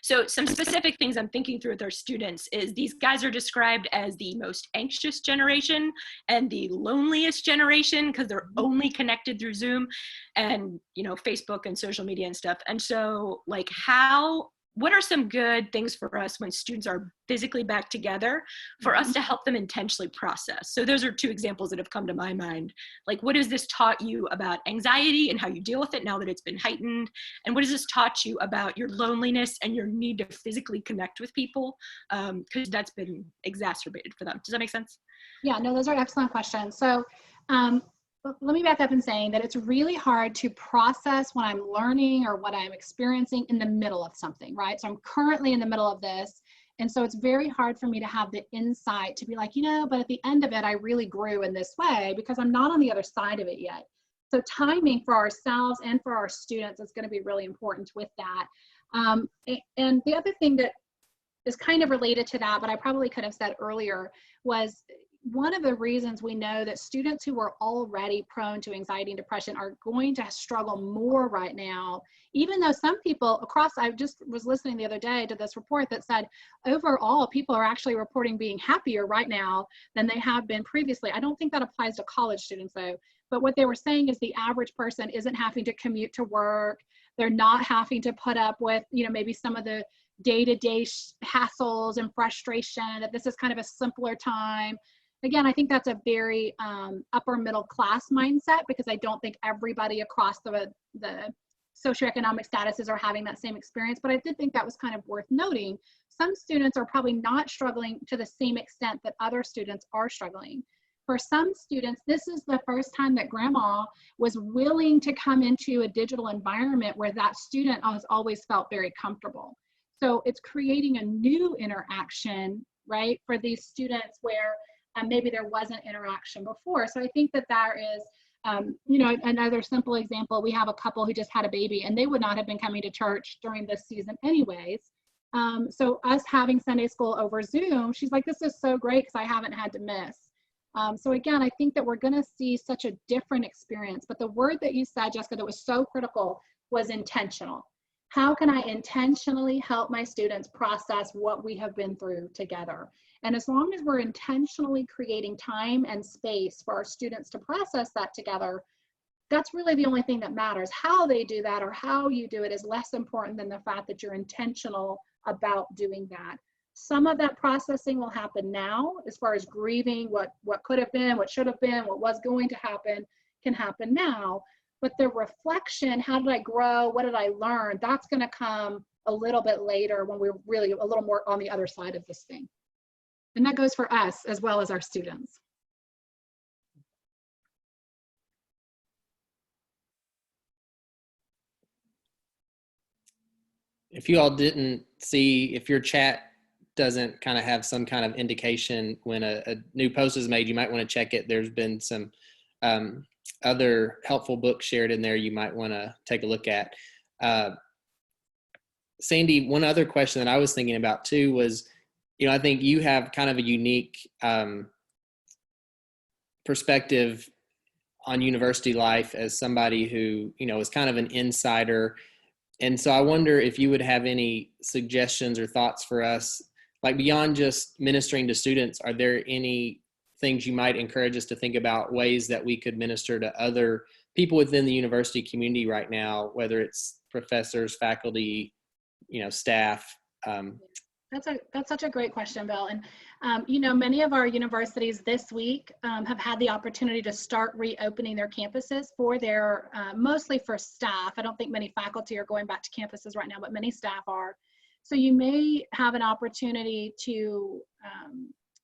So some specific things I'm thinking through with our students is these guys are described as the most anxious generation and the loneliest generation because they're only connected through Zoom and, you know, Facebook and social media and stuff. And so, like, what are some good things for us when students are physically back together for us to help them intentionally process? So those are two examples that have come to my mind. Like, what has this taught you about anxiety and how you deal with it now that it's been heightened? And what has this taught you about your loneliness and your need to physically connect with people? Because that's been exacerbated for them. Does that make sense? Yeah, no, those are excellent questions. So let me back up in saying that it's really hard to process what I'm learning or what I'm experiencing in the middle of something, right? So I'm currently in the middle of this. And so it's very hard for me to have the insight to be like, you know, but at the end of it, I really grew in this way because I'm not on the other side of it yet. So timing for ourselves and for our students is going to be really important with that. And the other thing that is kind of related to that, but I probably could have said earlier, was one of the reasons we know that students who are already prone to anxiety and depression are going to struggle more right now, even though some people across, I just was listening the other day to this report that said overall people are actually reporting being happier right now than they have been previously. I don't think that applies to college students though, but what they were saying is the average person isn't having to commute to work. They're not having to put up with, you know, maybe some of the day-to-day hassles and frustration, that this is kind of a simpler time. Again, I think that's a very upper middle class mindset because I don't think everybody across the socioeconomic statuses are having that same experience, but I did think that was kind of worth noting. Some students are probably not struggling to the same extent that other students are struggling. For some students, this is the first time that grandma was willing to come into a digital environment where that student has always felt very comfortable. So it's creating a new interaction, right, for these students where maybe there wasn't interaction before. So I think that there is, you know, another simple example, we have a couple who just had a baby and they would not have been coming to church during this season anyways. So us having Sunday school over Zoom, she's like, this is so great because I haven't had to miss. So again, I think that we're gonna see such a different experience, but the word that you said, Jessica, that was so critical was intentional. How can I intentionally help my students process what we have been through together? And as long as we're intentionally creating time and space for our students to process that together, that's really the only thing that matters. How they do that or how you do it is less important than the fact that you're intentional about doing that. Some of that processing will happen now as far as grieving what could have been, what should have been, what was going to happen can happen now. But the reflection, how did I grow? What did I learn? That's going to come a little bit later when we're really a little more on the other side of this thing. And that goes for us as well as our students. If you all didn't see, if your chat doesn't kind of have some kind of indication when a new post is made, you might want to check it. There's been some other helpful books shared in there you might want to take a look at. Sandy, one other question that I was thinking about too was, you know, I think you have kind of a unique perspective on university life as somebody who, is kind of an insider. And so I wonder if you would have any suggestions or thoughts for us, like beyond just ministering to students, are there any things you might encourage us to think about, ways that we could minister to other people within the university community right now, whether it's professors, faculty, staff? That's such a great question, Bill. And many of our universities this week have had the opportunity to start reopening their campuses for their, mostly for staff. I don't think many faculty are going back to campuses right now, but many staff are. So you may have an opportunity to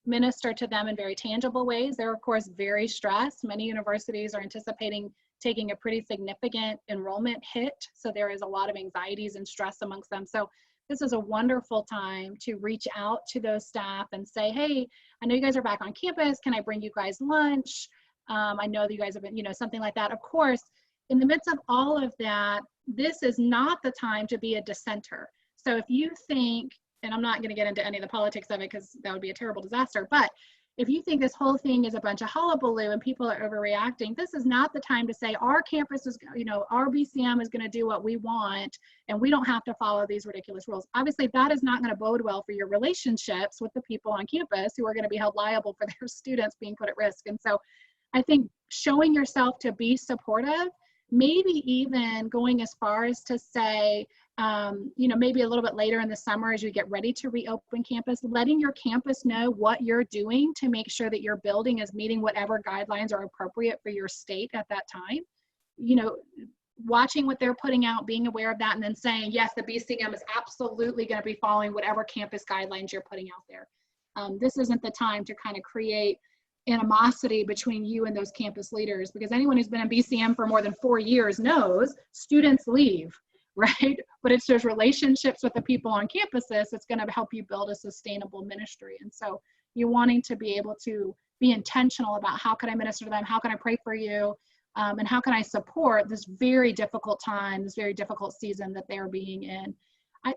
minister to them in very tangible ways. They're of course very stressed. Many universities are anticipating taking a pretty significant enrollment hit. So there is a lot of anxieties and stress amongst them. So this is a wonderful time to reach out to those staff and say, hey, I know you guys are back on campus. Can I bring you guys lunch? I know that you guys have been, something like that. Of course, in the midst of all of that, this is not the time to be a dissenter. So if you think, and I'm not going to get into any of the politics of it because that would be a terrible disaster, but if you think this whole thing is a bunch of hullabaloo and people are overreacting, this is not the time to say our campus is, our BCM is going to do what we want and we don't have to follow these ridiculous rules. Obviously, that is not going to bode well for your relationships with the people on campus who are going to be held liable for their students being put at risk. And so I think showing yourself to be supportive, maybe even going as far as to say, maybe a little bit later in the summer as you get ready to reopen campus, letting your campus know what you're doing to make sure that your building is meeting whatever guidelines are appropriate for your state at that time. Watching what they're putting out, being aware of that, and then saying, yes, the BCM is absolutely going to be following whatever campus guidelines you're putting out there. This isn't the time to kind of create animosity between you and those campus leaders, because anyone who's been in BCM for more than 4 years knows students leave, right? But it's those relationships with the people on campuses that's going to help you build a sustainable ministry. And so you're wanting to be able to be intentional about how can I minister to them, how can I pray for you, and how can I support this very difficult time, this very difficult season that they're being in.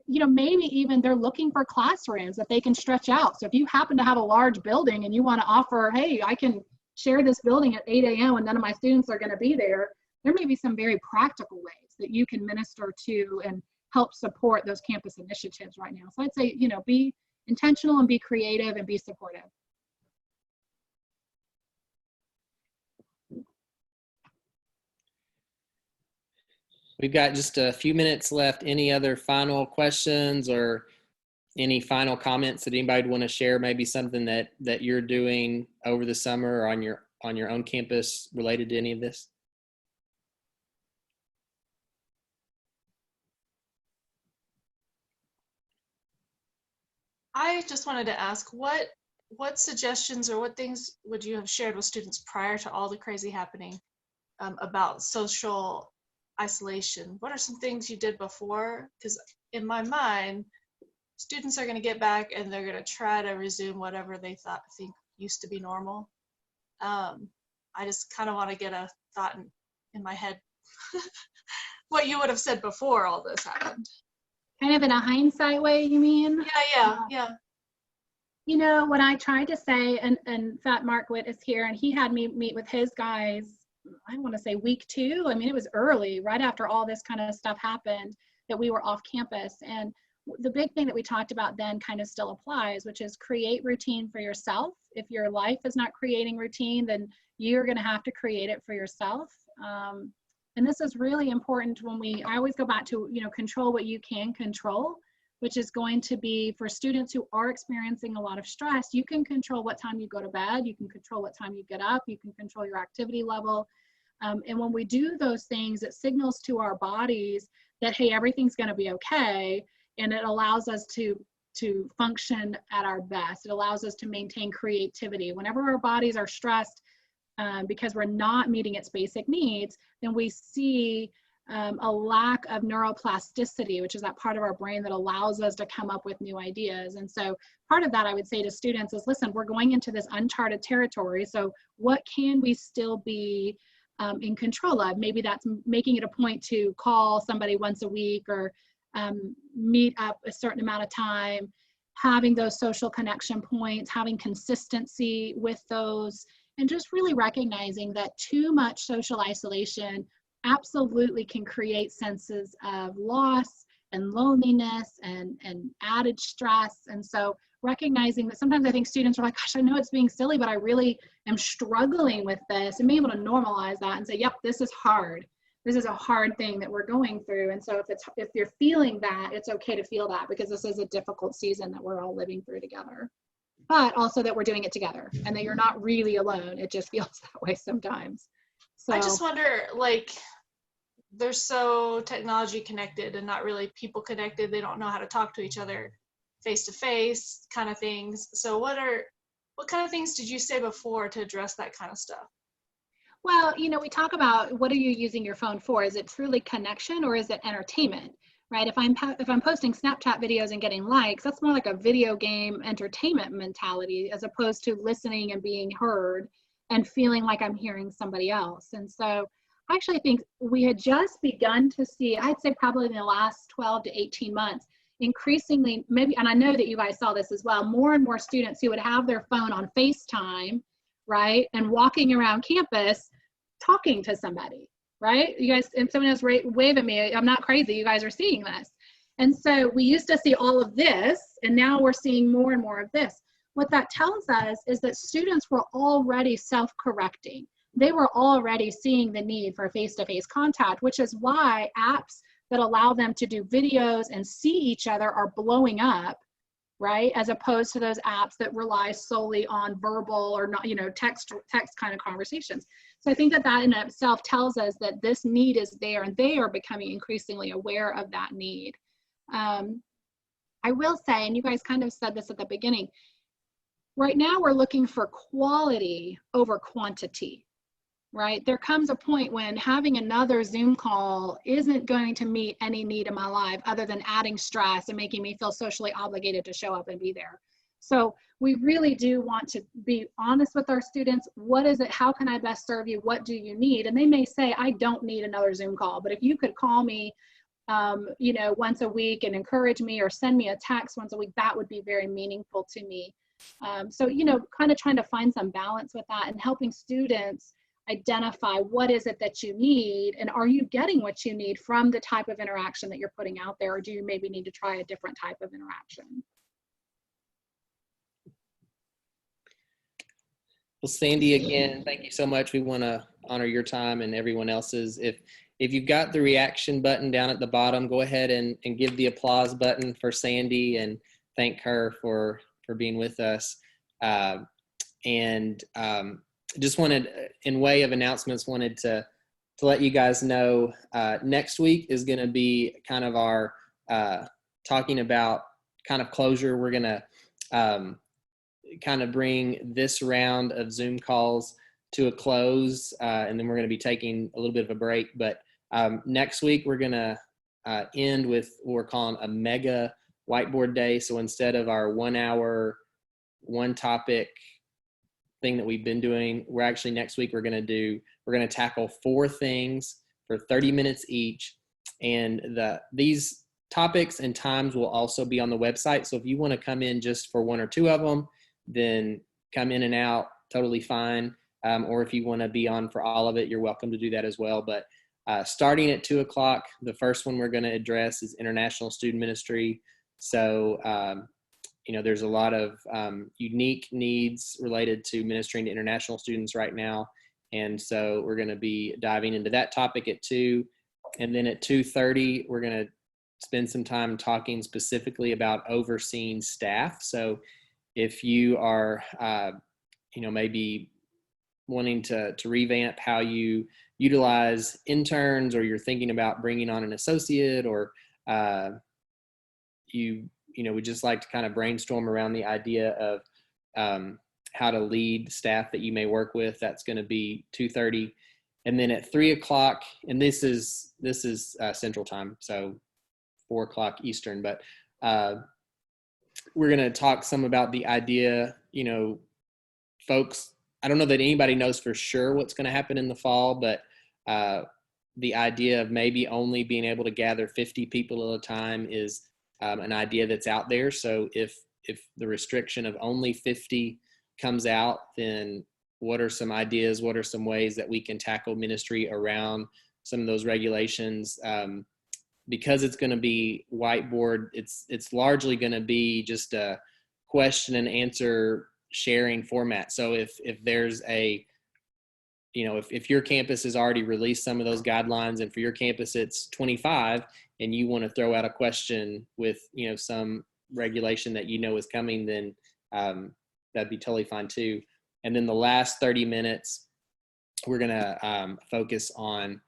Maybe even they're looking for classrooms that they can stretch out. So if you happen to have a large building and you want to offer, hey, I can share this building at 8 a.m. and none of my students are going to be there, there may be some very practical ways that you can minister to and help support those campus initiatives right now. So I'd say, be intentional and be creative and be supportive. We've got just a few minutes left. Any other final questions or any final comments that anybody would want to share? Maybe something that you're doing over the summer or on your own campus related to any of this? I just wanted to ask, what suggestions or what things would you have shared with students prior to all the crazy happening about social isolation? What are some things you did before? Because in my mind, students are going to get back and they're going to try to resume whatever they think used to be normal. I just kind of want to get a thought in my head what you would have said before all this happened. Kind of in a hindsight way, you mean? Yeah. What I tried to say, and Fat Mark Witt is here, and he had me meet with his guys, I want to say week 2. I mean, it was early, right after all this kind of stuff happened, that we were off campus. And the big thing that we talked about then kind of still applies, which is create routine for yourself. If your life is not creating routine, then you're going to have to create it for yourself. And this is really important I always go back to, control what you can control, which is going to be for students who are experiencing a lot of stress. You can control what time you go to bed. You can control what time you get up. You can control your activity level. And when we do those things, it signals to our bodies that, hey, everything's going to be okay. And it allows us to function at our best. It allows us to maintain creativity. Whenever our bodies are stressed, because we're not meeting its basic needs, then we see a lack of neuroplasticity, which is that part of our brain that allows us to come up with new ideas. And so part of that I would say to students is, listen, we're going into this uncharted territory. So what can we still be in control of? Maybe that's making it a point to call somebody once a week or meet up a certain amount of time, having those social connection points, having consistency with those. and just really recognizing that too much social isolation absolutely can create senses of loss and loneliness and added stress. And so recognizing that sometimes I think students are like, gosh, I know it's being silly, but I really am struggling with this, and being able to normalize that and say, yep, this is hard. This is a hard thing that we're going through. And so if you're feeling that, it's okay to feel that, because this is a difficult season that we're all living through together. But also that we're doing it together and that you're not really alone. It just feels that way sometimes. So I just wonder, like, they're so technology connected and not really people connected. They don't know how to talk to each other face to face kind of things. So what kind of things did you say before to address that kind of stuff? well, we talk about, what are you using your phone for? Is it truly connection or is it entertainment? Right? If I'm posting Snapchat videos and getting likes, that's more like a video game entertainment mentality, as opposed to listening and being heard and feeling like I'm hearing somebody else. And so I actually think we had just begun to see, I'd say probably in the last 12 to 18 months, increasingly, maybe, and I know that you guys saw this as well, more and more students who would have their phone on FaceTime, right? And walking around campus talking to somebody, right? You guys, and someone else wave at me, I'm not crazy, you guys are seeing this. And so we used to see all of this, and now we're seeing more and more of this. What that tells us is that students were already self-correcting. They were already seeing the need for face-to-face contact, which is why apps that allow them to do videos and see each other are blowing up, right? As opposed to those apps that rely solely on verbal or not, text kind of conversations. So I think that in itself tells us that this need is there, and they are becoming increasingly aware of that need. I will say, and you guys kind of said this at the beginning, right now we're looking for quality over quantity. Right? There comes a point when having another Zoom call isn't going to meet any need in my life other than adding stress and making me feel socially obligated to show up and be there. So we really do want to be honest with our students. What is it? How can I best serve you? What do you need? And they may say, I don't need another Zoom call, but if you could call me, once a week and encourage me, or send me a text once a week, that would be very meaningful to me. So, kind of trying to find some balance with that and helping students identify what is it that you need, and are you getting what you need from the type of interaction that you're putting out there, or do you maybe need to try a different type of interaction? Well, Sandy, again, thank you so much. We want to honor your time and everyone else's. If you've got the reaction button down at the bottom, go ahead and give the applause button for Sandy and thank her for being with us. Just wanted, in way of announcements, wanted to let you guys know next week is going to be kind of our talking about kind of closure. We're going to kind of bring this round of Zoom calls to a close, and then we're going to be taking a little bit of a break. But next week we're going to end with what we're calling a mega whiteboard day. So instead of our 1 hour, one topic thing that we've been doing, we're actually next week we're going to tackle 4 things for 30 minutes each, and these topics and times will also be on the website. So if you want to come in just for 1 or 2 of them, then come in and out, totally fine. Or if you want to be on for all of it, you're welcome to do that as well. But starting at 2 o'clock, the first one we're going to address is international student ministry. So there's a lot of unique needs related to ministering to international students right now. And so we're going to be diving into that topic at 2. And then at 2:30, we're going to spend some time talking specifically about overseeing staff. So if you are, maybe wanting to revamp how you utilize interns, or you're thinking about bringing on an associate, or we'd just like to kind of brainstorm around the idea of how to lead staff that you may work with. That's going to be 2:30. And then at 3 o'clock, and this is Central Time, so 4 o'clock Eastern, but we're going to talk some about the idea, folks, I don't know that anybody knows for sure what's going to happen in the fall, but the idea of maybe only being able to gather 50 people at a time is an idea that's out there. So if the restriction of only 50 comes out, then what are some ideas, what are some ways that we can tackle ministry around some of those regulations. Because it's going to be whiteboard, it's largely going to be just a question and answer sharing format. So if there's a, if your campus has already released some of those guidelines, and for your campus it's 25, and you want to throw out a question with, some regulation that is coming, then that'd be totally fine too. And then the last 30 minutes, we're going to focus on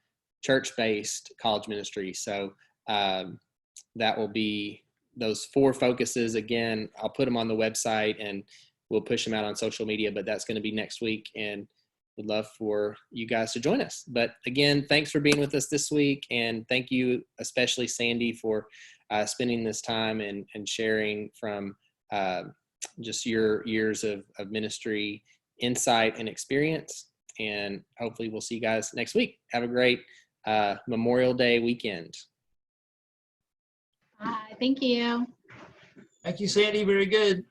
church-based college ministry. So that will be those 4 focuses. Again, I'll put them on the website and we'll push them out on social media, but that's going to be next week, and would love for you guys to join us. But again, thanks for being with us this week, and thank you especially, Sandy, for spending this time and sharing from just your years of ministry insight and experience. And hopefully we'll see you guys next week. Have a great Memorial Day weekend. Bye. Thank you. Thank you, Sandy. Very good.